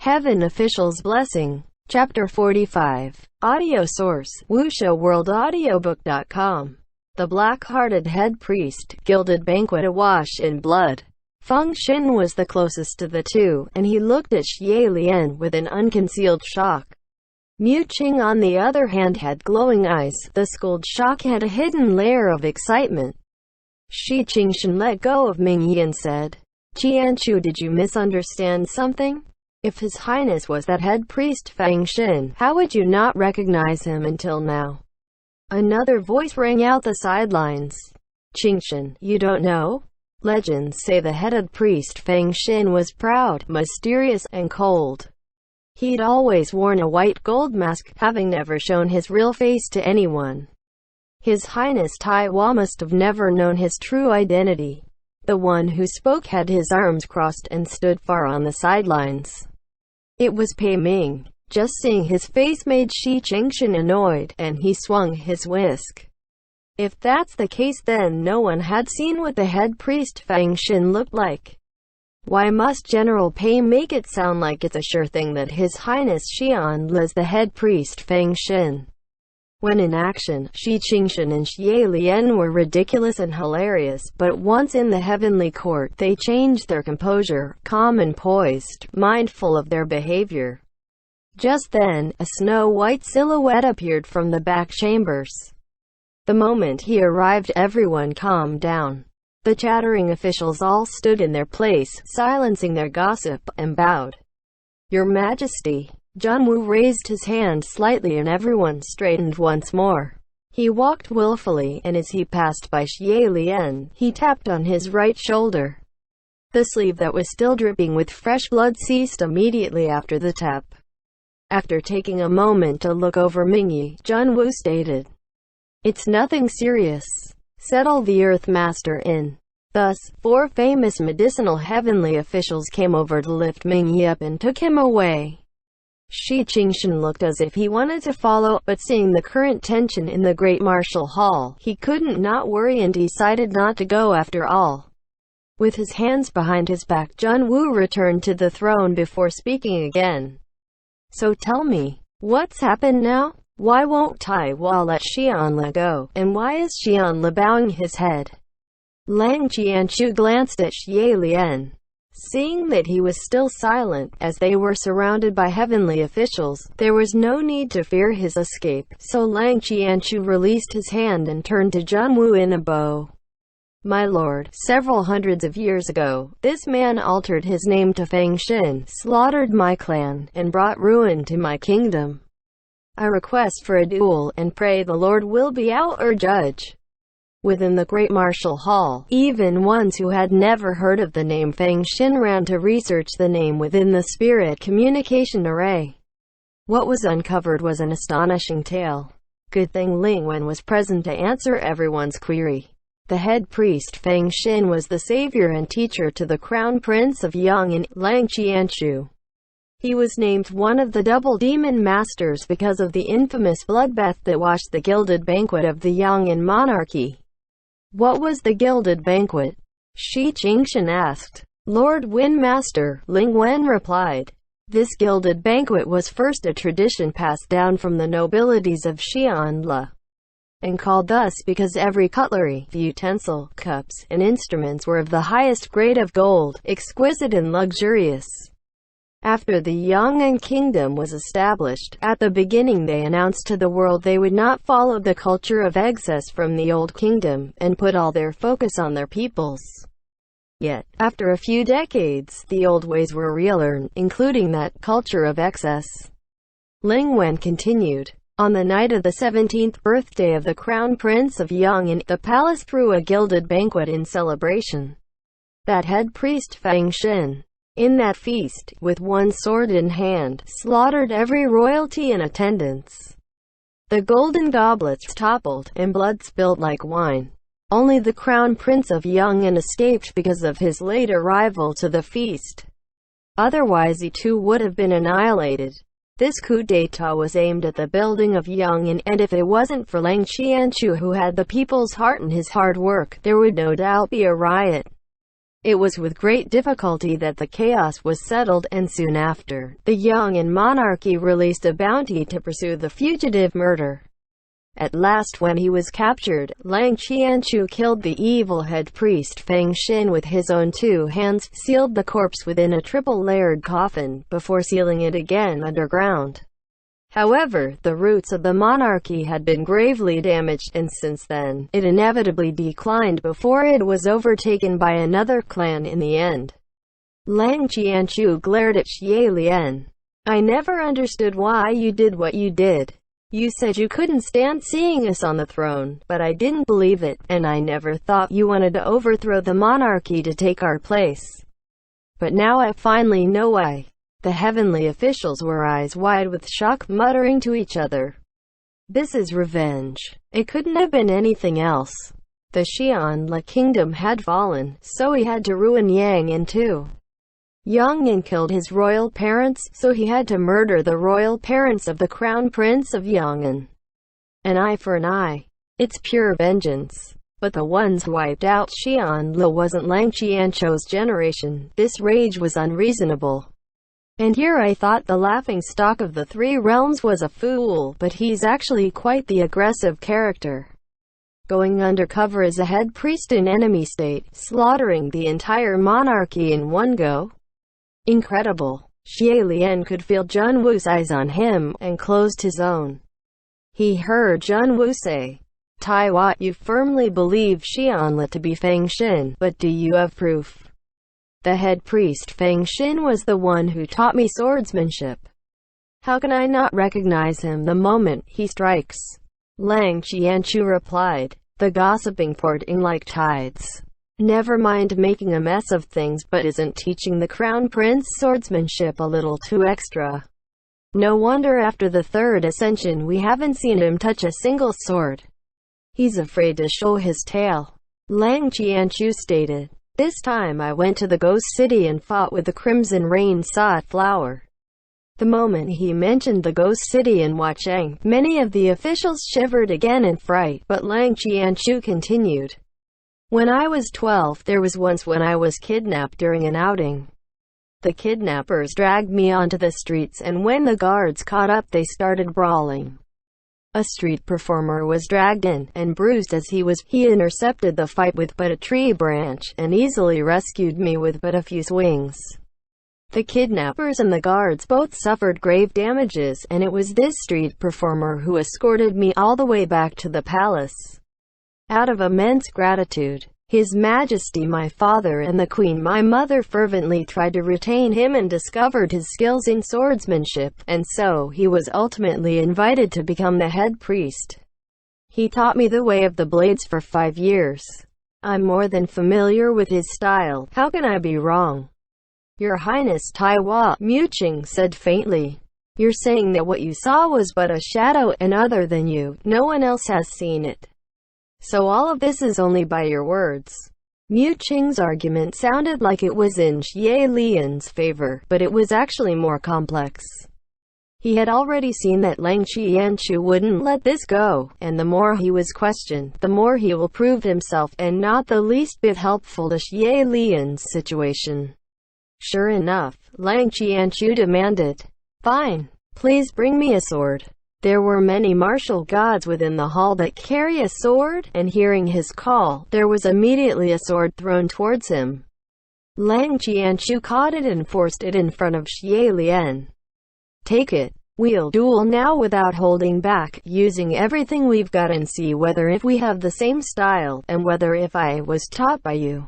Heaven Official's Blessing. Chapter 45. Audio source: WuShouWorldAudiobook.com. The black-hearted head priest, gilded banquet awash in blood. Feng Xin was the closest to the two, and he looked at Xie Lian with an unconcealed shock. Mu Qing, on the other hand, had glowing eyes. The schooled shock had a hidden layer of excitement. Shi Qingshan let go of Ming Yi and said, "Qianchu, did you misunderstand something? If His Highness was that head priest Feng Xin, how would you not recognize him until now?" Another voice rang out the sidelines. "Qingshan, you don't know? Legends say the headed priest Feng Xin was proud, mysterious, and cold. He'd always worn a white gold mask, having never shown his real face to anyone. His Highness Taiwan must have never known his true identity." The one who spoke had his arms crossed and stood far on the sidelines. It was Pei Ming. Just seeing his face made Shi Qingshan annoyed, and he swung his whisk. If that's the case, then no one had seen what the head priest Feng Xin looked like. Why must General Pei make it sound like it's a sure thing that His Highness Xianle is the head priest Feng Xin? When in action, Shi Qingshan and Xie Lian were ridiculous and hilarious, but once in the heavenly court they changed their composure, calm and poised, mindful of their behavior. Just then, a snow-white silhouette appeared from the back chambers. The moment he arrived, everyone calmed down. The chattering officials all stood in their place, silencing their gossip, and bowed. "Your Majesty." Junwu raised his hand slightly and everyone straightened once more. He walked willfully, and as he passed by Xie Lian, he tapped on his right shoulder. The sleeve that was still dripping with fresh blood ceased immediately after the tap. After taking a moment to look over Mingyi, Junwu stated, "It's nothing serious. Settle the Earth Master in." Thus, 4 famous medicinal heavenly officials came over to lift Mingyi up and took him away. Shi Qingshan looked as if he wanted to follow, but seeing the current tension in the Great Martial Hall, he couldn't not worry and decided not to go after all. With his hands behind his back, Junwu returned to the throne before speaking again. "So tell me, what's happened now? Why won't Taiwan let Xianle go, and why is Xianle bowing his head?" Lang Qianchu glanced at Xie Lian. Seeing that he was still silent, as they were surrounded by heavenly officials, there was no need to fear his escape, so Lang Qianchu released his hand and turned to Junwu in a bow. "My lord, several hundreds of years ago, this man altered his name to Feng Xin, slaughtered my clan, and brought ruin to my kingdom. I request for a duel, and pray the Lord will be our judge." Within the Great Martial Hall, even ones who had never heard of the name Feng Xin ran to research the name within the spirit communication array. What was uncovered was an astonishing tale. Good thing Ling Wen was present to answer everyone's query. The head priest Feng Xin was the savior and teacher to the Crown Prince of Yang and Lang Qianchu. He was named one of the double demon masters because of the infamous bloodbath that washed the gilded banquet of the Yang'an monarchy. "What was the gilded banquet?" Shi Qingshan asked. "Lord Wind Master," Ling Wen replied. "This gilded banquet was first a tradition passed down from the nobilities of Xianle, and called thus because every cutlery, utensil, cups, and instruments were of the highest grade of gold, exquisite and luxurious. After the Yang'an kingdom was established, at the beginning they announced to the world they would not follow the culture of excess from the old kingdom, and put all their focus on their peoples. Yet, after a few decades, the old ways were relearned, including that culture of excess." Ling Wen continued. "On the night of the 17th birthday of the Crown Prince of Yang'an, the palace threw a gilded banquet in celebration. That head priest Feng Xin, in that feast, with one sword in hand, slaughtered every royalty in attendance. The golden goblets toppled, and blood spilled like wine. Only the Crown Prince of Yang'an escaped because of his late arrival to the feast. Otherwise he too would have been annihilated. This coup d'état was aimed at the building of Yang'an, and if it wasn't for Lang Qianchu, who had the people's heart in his hard work, there would no doubt be a riot. It was with great difficulty that the chaos was settled, and soon after, the Yong'an monarchy released a bounty to pursue the fugitive murderer. At last, when he was captured, Lang Qianchu killed the evil head priest Feng Xin with his own 2 hands, sealed the corpse within a triple-layered coffin, before sealing it again underground. However, the roots of the monarchy had been gravely damaged, and since then, it inevitably declined before it was overtaken by another clan in the end. Lang Qianchu glared at Xie Lian. "I never understood why you did what you did. You said you couldn't stand seeing us on the throne, but I didn't believe it, and I never thought you wanted to overthrow the monarchy to take our place. But now I finally know why." The heavenly officials were eyes wide with shock, muttering to each other, "This is revenge. It couldn't have been anything else." The Xianla kingdom had fallen, so he had to ruin Yang'an too. Yong'an killed his royal parents, so he had to murder the royal parents of the crown prince of Yong'an. An eye for an eye. It's pure vengeance. But the ones who wiped out Xianla wasn't Lang Qianchu's generation. This rage was unreasonable. And here I thought the laughingstock of the 3 realms was a fool, but he's actually quite the aggressive character. Going undercover as a head priest in enemy state, slaughtering the entire monarchy in one go. Incredible. Xie Lian could feel Jun Wu's eyes on him, and closed his own. He heard Jun Wu say, "Taiwan, you firmly believe Xianla to be Feng Xin, but do you have proof?" The head priest Feng Xin was the one who taught me swordsmanship. How can I not recognize him the moment he strikes? Lang Qianchu replied, "The gossiping pouring like tides. Never mind making a mess of things, but isn't teaching the crown prince swordsmanship a little too extra? No wonder after the 3rd ascension we haven't seen him touch a single sword. He's afraid to show his tail." Lang Qianchu stated, "This time I went to the ghost city and fought with the Crimson Rain Sod Flower." The moment he mentioned the ghost city in Huacheng, many of the officials shivered again in fright, but Lang Qianchu continued, "When I was 12, there was once when I was kidnapped during an outing. The kidnappers dragged me onto the streets, and when the guards caught up they started brawling. A street performer was dragged in, and bruised as he was. He intercepted the fight with but a tree branch, and easily rescued me with but a few swings. The kidnappers and the guards both suffered grave damages, and it was this street performer who escorted me all the way back to the palace. Out of immense gratitude, His Majesty my father and the Queen my mother fervently tried to retain him and discovered his skills in swordsmanship, and so he was ultimately invited to become the head priest. He taught me the way of the blades for 5 years. I'm more than familiar with his style. How can I be wrong?" "Your Highness Taiwan," Muqing said faintly. "You're saying that what you saw was but a shadow, and other than you, no one else has seen it. So all of this is only by your words." Muqing's argument sounded like it was in Xie Lian's favor, but it was actually more complex. He had already seen that Lang Qianchu wouldn't let this go, and the more he was questioned, the more he will prove himself, and not the least bit helpful to Xie Lian's situation. Sure enough, Lang Qianchu demanded, "Fine. Please bring me a sword." There were many martial gods within the hall that carry a sword, and hearing his call, there was immediately a sword thrown towards him. Lang Qianchu caught it and forced it in front of Xie Lian. "Take it. We'll duel now without holding back, using everything we've got, and see whether if we have the same style, and whether if I was taught by you."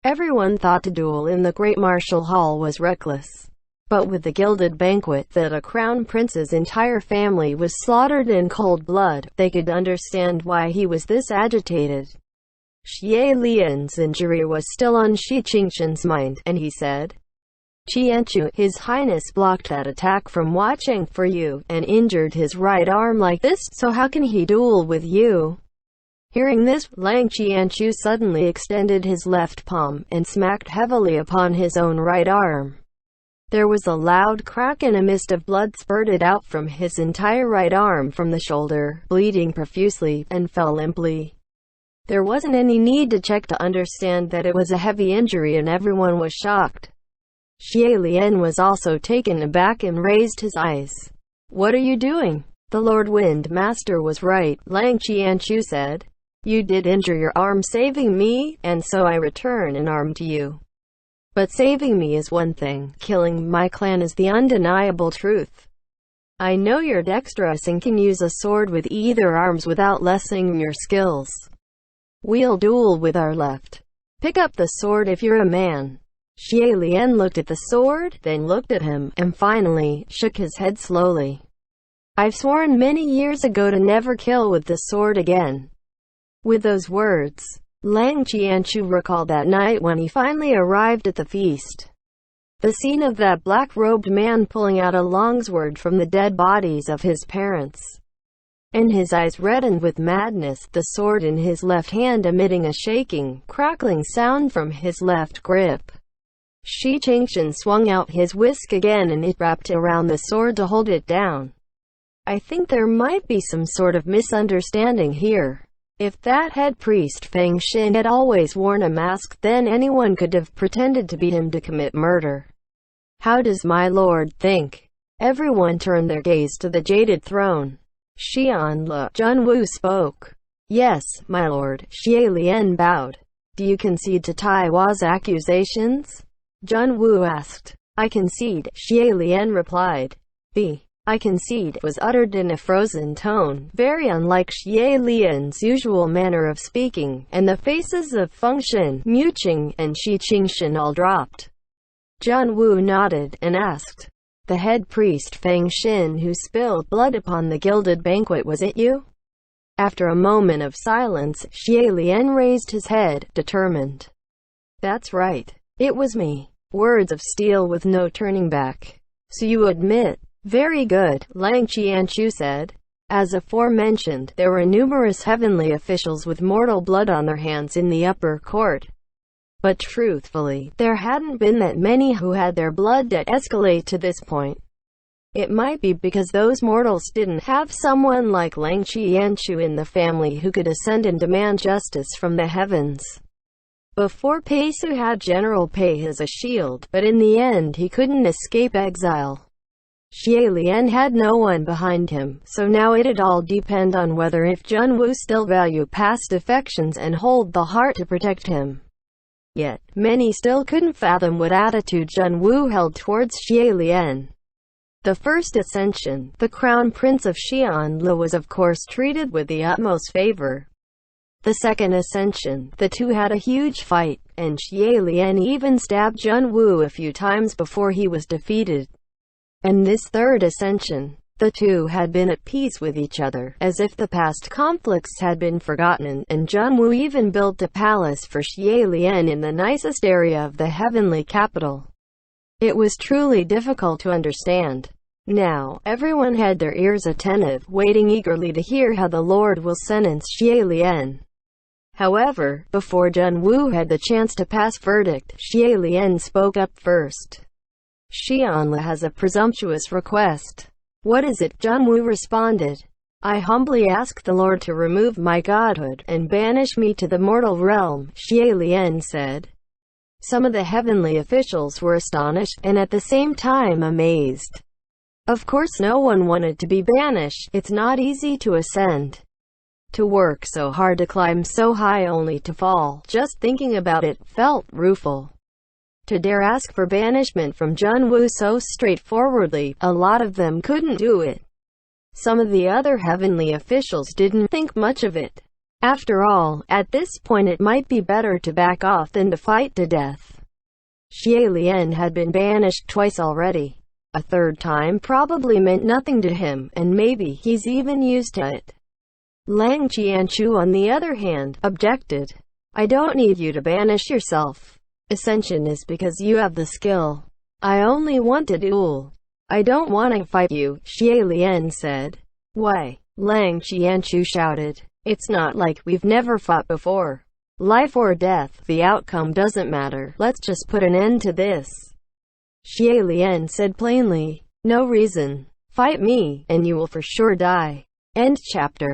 Everyone thought to duel in the great martial hall was reckless. But with the gilded banquet that a crown prince's entire family was slaughtered in cold blood, they could understand why he was this agitated. Xie Lian's injury was still on Shi Qingshan's mind, and he said, "Qianchu, His Highness blocked that attack from Huacheng for you, and injured his right arm like this, so how can he duel with you?" Hearing this, Lang Qianchu suddenly extended his left palm, and smacked heavily upon his own right arm. There was a loud crack and a mist of blood spurted out from his entire right arm from the shoulder, bleeding profusely, and fell limply. There wasn't any need to check to understand that it was a heavy injury, and everyone was shocked. Xie Lian was also taken aback and raised his eyes. "What are you doing?" "The Lord Wind Master was right," Lang Qianchu said. "You did injure your arm saving me, and so I return an arm to you. But saving me is one thing, killing my clan is the undeniable truth. I know you're dexterous and can use a sword with either arms without lessening your skills. We'll duel with our left. Pick up the sword if you're a man." Xie Lian looked at the sword, then looked at him, and finally, shook his head slowly. "I've sworn many years ago to never kill with the sword again." With those words, Lang Qianchu recalled that night when he finally arrived at the feast. The scene of that black-robed man pulling out a longsword from the dead bodies of his parents. And his eyes reddened with madness, the sword in his left hand emitting a shaking, crackling sound from his left grip. Shi Qingshan swung out his whisk again and it wrapped around the sword to hold it down. "I think there might be some sort of misunderstanding here. If that head priest Feng Xin had always worn a mask, then anyone could have pretended to be him to commit murder. How does my lord think?" Everyone turned their gaze to the jaded throne. Xianle Junwu spoke. "Yes, my lord," Xie Lian bowed. "Do you concede to Taiwa's accusations?" Junwu asked. "I concede," Xie Lian replied. "I concede" was uttered in a frozen tone, very unlike Xie Lian's usual manner of speaking, and the faces of Feng Xin, Mu Qing, and Shi Qingshan all dropped. Junwu nodded, and asked, "The head priest Feng Xin who spilled blood upon the gilded banquet, was it you?" After a moment of silence, Xie Lian raised his head, determined. "That's right. It was me." Words of steel with no turning back. "So you admit?" "Very good," Lang Qianchu said. As aforementioned, there were numerous heavenly officials with mortal blood on their hands in the upper court. But truthfully, there hadn't been that many who had their blood debt escalate to this point. It might be because those mortals didn't have someone like Lang Qianchu in the family who could ascend and demand justice from the heavens. Before Peisu had General Pei as a shield, but in the end he couldn't escape exile. Xie Lian had no one behind him, so now it'd all depend on whether if Junwu still value past affections and hold the heart to protect him. Yet, many still couldn't fathom what attitude Junwu held towards Xie Lian. The first ascension, the crown prince of Xianle, was of course treated with the utmost favor. The second ascension, the two had a huge fight, and Xie Lian even stabbed Junwu a few times before he was defeated. And this third ascension, the two had been at peace with each other, as if the past conflicts had been forgotten, and Junwu even built a palace for Xie Lian in the nicest area of the heavenly capital. It was truly difficult to understand. Now, everyone had their ears attentive, waiting eagerly to hear how the Lord will sentence Xie Lian. However, before Junwu had the chance to pass verdict, Xie Lian spoke up first. "Xianle has a presumptuous request." "What is it?" Junwu responded. "I humbly ask the Lord to remove my godhood, and banish me to the mortal realm," Xie Lian said. Some of the heavenly officials were astonished, and at the same time amazed. Of course no one wanted to be banished. It's not easy to ascend. To work so hard to climb so high only to fall, just thinking about it felt rueful. To dare ask for banishment from Junwu so straightforwardly, a lot of them couldn't do it. Some of the other heavenly officials didn't think much of it. After all, at this point it might be better to back off than to fight to death. Xie Lian had been banished twice already. A third time probably meant nothing to him, and maybe he's even used to it. Lang Qianchu, on the other hand, objected. "I don't need you to banish yourself. Ascension is because you have the skill. I only want to duel. I don't want to fight you," Xie Lian said. "Why?" Lang Qianchu shouted. "It's not like we've never fought before. Life or death, the outcome doesn't matter. Let's just put an end to this." Xie Lian said plainly. "No reason. Fight me, and you will for sure die." End chapter.